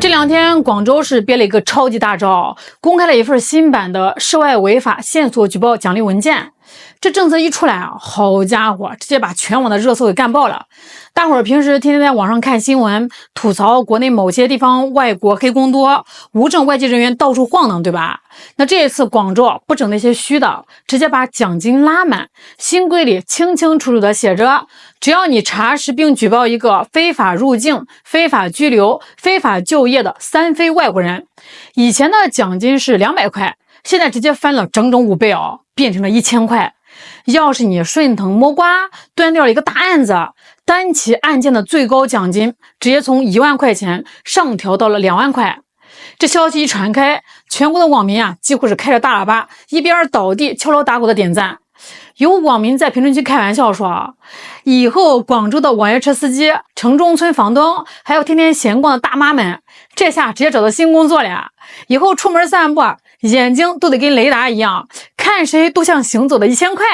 这两天，广州市憋了一个超级大招，公开了一份新版的涉外违法线索举报奖励文件。这政策一出来啊，好家伙，直接把全网的热搜给干爆了。大伙儿平时天天在网上看新闻，吐槽国内某些地方外国黑工多，无证外籍人员到处晃荡，对吧？那这一次广州不整那些虚的，直接把奖金拉满。新规里清清楚楚的写着，只要你查实并举报一个非法入境、非法拘留、非法就业的3非外国人，以前的奖金是200块，现在直接翻了整整5倍哦，变成了1000块。要是你顺藤摸瓜端掉了一个大案子，单起案件的最高奖金直接从1万块钱上调到了2万块。这消息一传开，全国的网民啊，几乎是开着大喇叭，一边倒地敲锣打鼓的点赞。有网民在评论区开玩笑说，以后广州的网约车司机、城中村房东，还有天天闲逛的大妈们，这下直接找到新工作了。以后出门散步，眼睛都得跟雷达一样，看谁都像行走的1000块。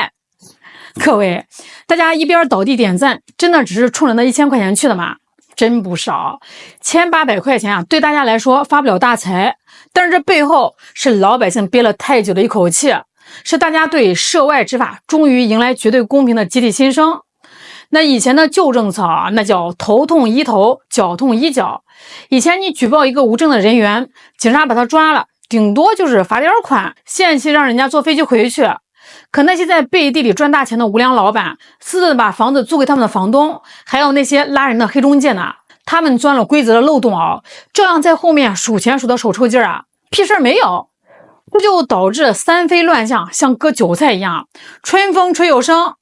各位，大家一边倒地点赞，真的只是冲着那1000块钱去的吗？真不少，1800块钱啊，对大家来说发不了大财，但是这背后是老百姓憋了太久的一口气，是大家对涉外执法终于迎来绝对公平的集体心声。那以前的旧政策啊，那叫头痛医头，脚痛医脚。以前你举报一个无证的人员，警察把他抓了，顶多就是罚点款，限期让人家坐飞机回去。可那些在背地里赚大钱的无良老板，私自把房子租给他们的房东，还有那些拉人的黑中介呢，他们钻了规则的漏洞啊，这样在后面数钱数的手抽筋啊，屁事没有。这就导致3非乱象像割韭菜一样，春风吹又生。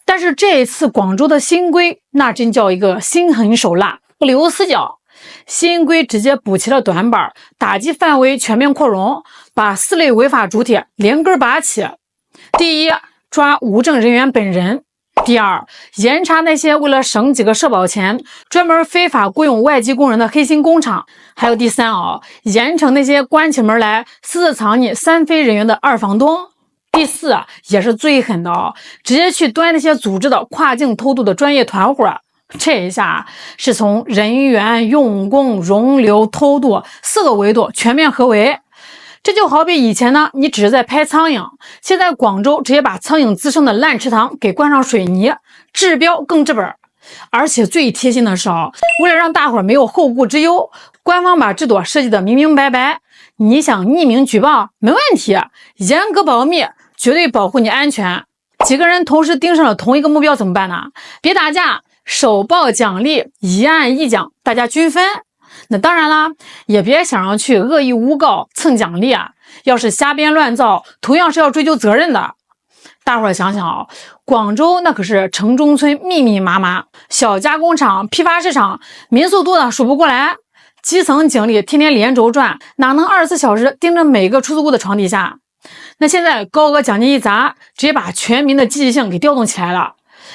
但是这一次广州的新规，那真叫一个心狠手辣，不留死角。新规直接补齐了短板，打击范围全面扩容，把4类违法主体连根拔起。第一，抓无证人员本人；第二，严查那些为了省几个社保钱专门非法雇佣外籍工人的黑心工厂；还有第三严惩那些关起门来私自藏匿3非人员的二房东；第四，也是最狠的直接去端那些组织的跨境偷渡的专业团伙。这一下是从人员、用工、容留、偷渡4个维度全面合围。这就好比以前呢，你只是在拍苍蝇，现在广州直接把苍蝇滋生的烂池塘给灌上水泥，治标更治本。而且最贴心的是为了让大伙没有后顾之忧，官方把制度设计的明明白白，你想匿名举报没问题，严格保密，绝对保护你安全。几个人同时盯上了同一个目标怎么办呢？别打架，首报奖励，一案一奖，大家均分。那当然啦，也别想要去恶意诬告蹭奖励啊！要是瞎编乱造，同样是要追究责任的。大伙儿想想广州那可是城中村密密麻麻，小加工厂、批发市场、民宿多的数不过来，基层警力天天连轴转，哪能24小时盯着每个出租屋的床底下？那现在高额奖金一砸，直接把全民的积极性给调动起来了。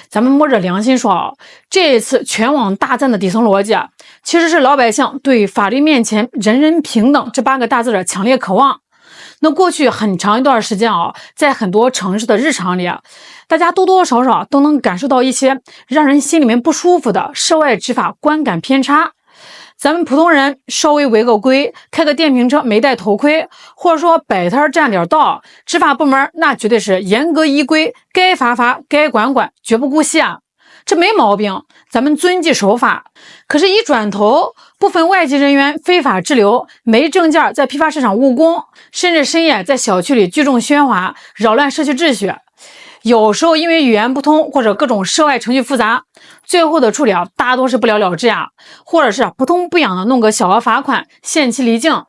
咱们摸着良心说这一次全网大赞的底层逻辑其实是老百姓对法律面前人人平等这8个大字的强烈渴望。那过去很长一段时间在很多城市的日常里，大家多多少少都能感受到一些让人心里面不舒服的涉外执法观感偏差。咱们普通人稍微违个规，开个电瓶车没戴头盔，或者说摆摊占点道，执法部门那绝对是严格依规，该罚罚，该管管，绝不姑息啊！这没毛病，咱们遵纪守法。可是，一转头，部分外籍人员非法滞留，没证件在批发市场务工，甚至深夜在小区里聚众喧哗，扰乱社区秩序。有时候因为语言不通或者各种涉外程序复杂，最后的处理大多是不了了之呀，或者是不痛不痒的弄个小额罚款，限期离境。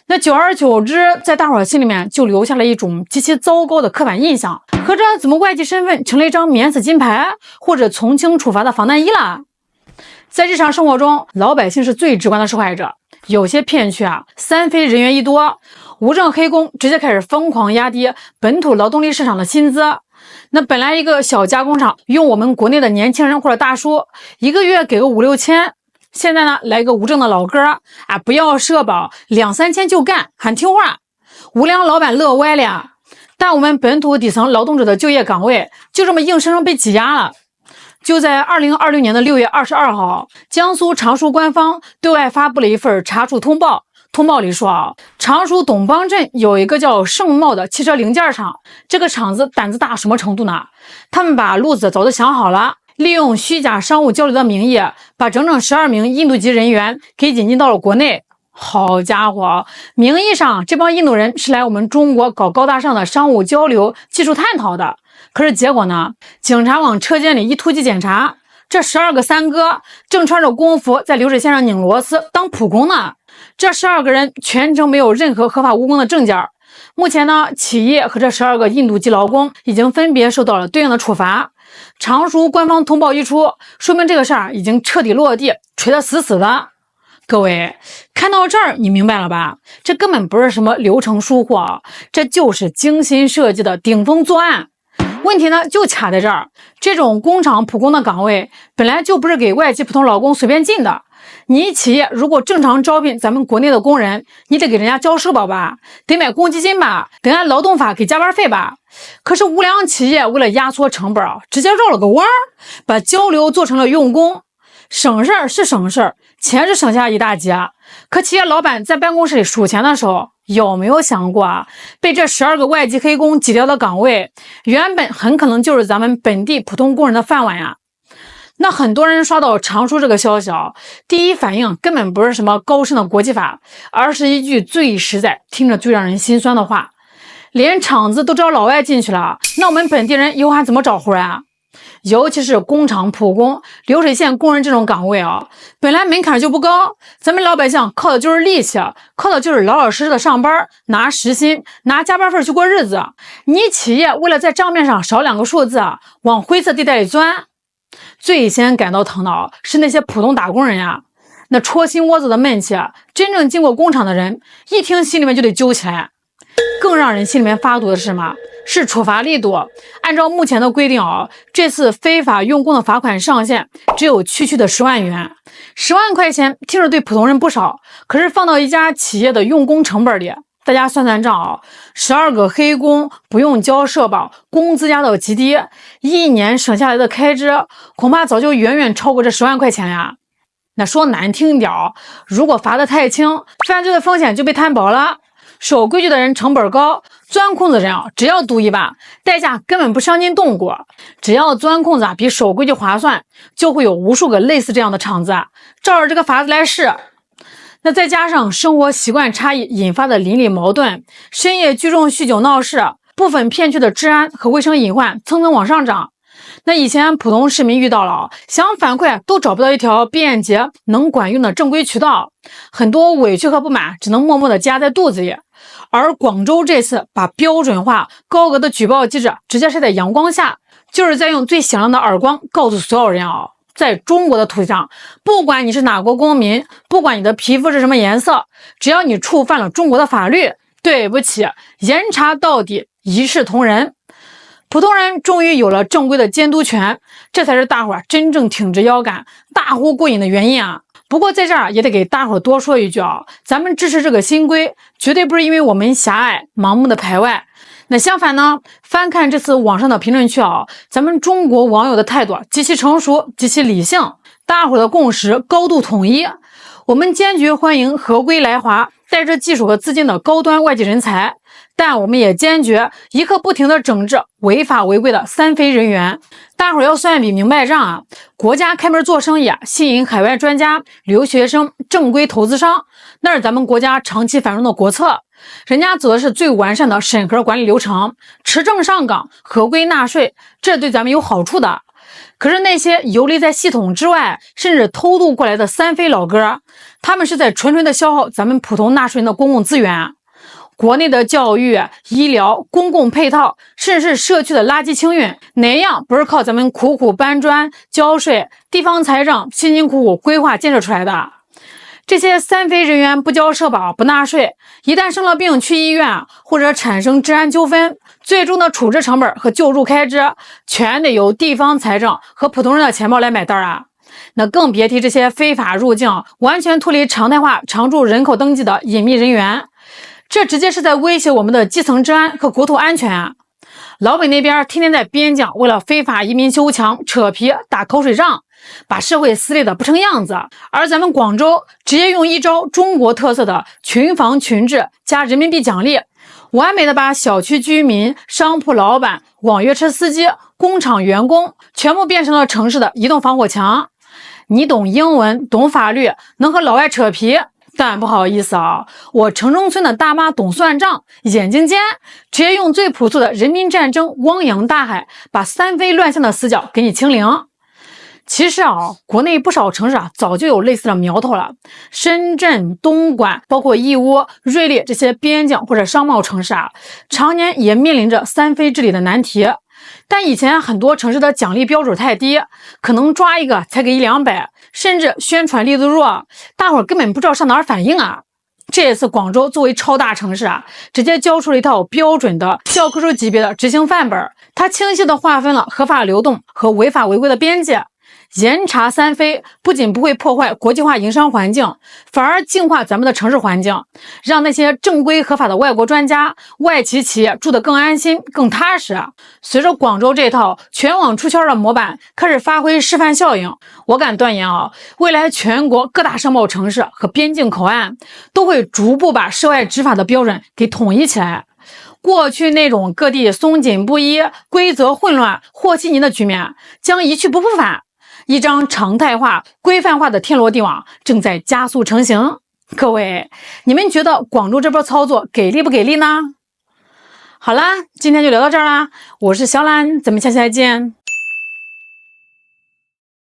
那久而久之，在大伙心里面就留下了一种极其糟糕的刻板印象，合着怎么外籍身份成了一张免死金牌或者从轻处罚的防弹衣了？在日常生活中，老百姓是最直观的受害者。有些片区3非人员一多，无证黑工直接开始疯狂压低本土劳动力市场的薪资。那本来一个小加工厂用我们国内的年轻人或者大叔一个月给个5、6千，现在呢来个无证的老哥不要社保2、3千就干，很听话，无良老板乐歪了。但我们本土底层劳动者的就业岗位就这么硬生生被挤压了。就在2020年的6月22号，江苏常熟官方对外发布了一份查处通报。通报里说常熟董邦镇有一个叫盛茂的汽车零件厂，这个厂子胆子大什么程度呢？他们把路子早就想好了，利用虚假商务交流的名义，把整整12名印度籍人员给引进到了国内。好家伙，名义上这帮印度人是来我们中国搞高大上的商务交流、技术探讨的，可是结果呢？警察往车间里一突击检查，这12个三哥正穿着工服在流水线上拧螺丝当普工呢。这12个人全程没有任何合法务工的证件。目前呢，企业和这12个印度籍劳工已经分别受到了对应的处罚。常熟官方通报一出，说明这个事儿已经彻底落地，锤得死死的。各位看到这儿，你明白了吧？这根本不是什么流程疏忽，这就是精心设计的顶风作案。问题呢就卡在这儿，这种工厂普工的岗位本来就不是给外籍普通劳工随便进的。你企业如果正常招聘咱们国内的工人，你得给人家交社保吧，得买公积金吧，得按劳动法给加班费吧。可是无良企业为了压缩成本直接绕了个弯儿，把交流做成了用工。省事儿是省事儿，钱是省下一大截，可企业老板在办公室里数钱的时候，有没有想过被这12个外籍黑工挤掉的岗位，原本很可能就是咱们本地普通工人的饭碗呀。那很多人刷到常熟这个消息第一反应根本不是什么高深的国际法，而是一句最实在、听着最让人心酸的话：连厂子都招老外进去了，那我们本地人以后还怎么找活啊？尤其是工厂普工、流水线工人这种岗位本来门槛就不高，咱们老百姓靠的就是力气，靠的就是老老实实的上班，拿时薪、拿加班费去过日子。你企业为了在账面上少2个数字往灰色地带里钻。最先感到疼的是那些普通打工人呀，那戳心窝子的闷气，真正进过工厂的人一听心里面就得揪起来。更让人心里面发堵的是什么？是处罚力度。按照目前的规定这次非法用工的罚款上限只有区区的10万元。10万块钱听着对普通人不少，可是放到一家企业的用工成本里，大家算算账12个黑工不用交社保，工资压到极低，1年省下来的开支恐怕早就远远超过这10万块钱呀。那说难听点如果罚得太轻，犯罪的风险就被摊薄了。守规矩的人成本高，钻空子的人只要赌一把，代价根本不伤筋动骨。只要钻空子比守规矩划算，就会有无数个类似这样的厂子照着这个法子来试。那再加上生活习惯差异引发的邻里矛盾，深夜聚众酗酒闹事，部分片区的治安和卫生隐患蹭蹭往上涨。那以前普通市民遇到了想反馈都找不到一条便捷能管用的正规渠道，很多委屈和不满只能默默地夹在肚子里。而广州这次把标准化高额的举报机制直接晒在阳光下，就是在用最响亮的耳光告诉所有人在中国的土地上，不管你是哪国公民，不管你的皮肤是什么颜色，只要你触犯了中国的法律，对不起，严查到底，一视同仁。普通人终于有了正规的监督权，这才是大伙真正挺直腰杆、大呼过瘾的原因不过在这儿也得给大伙多说一句咱们支持这个新规，绝对不是因为我们狭隘、盲目的排外。那相反呢，翻看这次网上的评论区咱们中国网友的态度极其成熟、极其理性，大伙的共识高度统一。我们坚决欢迎合规来华、带着技术和资金的高端外籍人才，但我们也坚决一刻不停地整治违法违规的3非人员。大伙要算一笔明白账国家开门做生意吸引海外专家、留学生、正规投资商，那是咱们国家长期繁荣的国策。人家走的是最完善的审核管理流程，持证上岗、合规纳税，这对咱们有好处的。可是那些游离在系统之外，甚至偷渡过来的3非老哥，他们是在纯纯的消耗咱们普通纳税人的公共资源。国内的教育、医疗、公共配套，甚至是社区的垃圾清运，哪样不是靠咱们苦苦搬砖、交税、地方财政辛辛苦苦规划建设出来的？这些3非人员不交社保、不纳税，一旦生了病去医院，或者产生治安纠纷，最终的处置成本和救助开支，全得由地方财政和普通人的钱包来买单那更别提这些非法入境、完全脱离常态化常住人口登记的隐秘人员，这直接是在威胁我们的基层治安和国土安全老北那边天天在边疆为了非法移民修墙、扯皮、打口水仗，把社会撕裂的不成样子。而咱们广州直接用一招中国特色的群房群制加人民币奖励，完美的把小区居民、商铺老板、网约车司机、工厂员工全部变成了城市的移动防火墙。你懂英文，懂法律，能和老外扯皮，但不好意思啊，我城中村的大妈懂算账，眼睛尖，直接用最朴素的人民战争汪洋大海，把三非乱象的死角给你清零。其实啊，国内不少城市早就有类似的苗头了。深圳、东莞，包括义乌、瑞丽这些边境或者商贸城市常年也面临着三非治理的难题。但以前很多城市的奖励标准太低，可能抓一个才给100-200，甚至宣传力度弱，大伙根本不知道上哪儿反映啊。这一次广州作为超大城市直接交出了一套标准的教科书级别的执行范本，它清晰地划分了合法流动和违法违规的边界。严查三非不仅不会破坏国际化营商环境，反而净化咱们的城市环境，让那些正规合法的外国专家、外企企业住得更安心、更踏实。随着广州这套全网出圈的模板开始发挥示范效应，我敢断言未来全国各大商贸城市和边境口岸都会逐步把涉外执法的标准给统一起来。过去那种各地松紧不一、规则混乱、和稀泥的局面将一去不复返。一张常态化、规范化的天罗地网正在加速成型。各位，你们觉得广州这波操作给力不给力呢？好啦，今天就聊到这儿啦，我是小兰，咱们下期再见。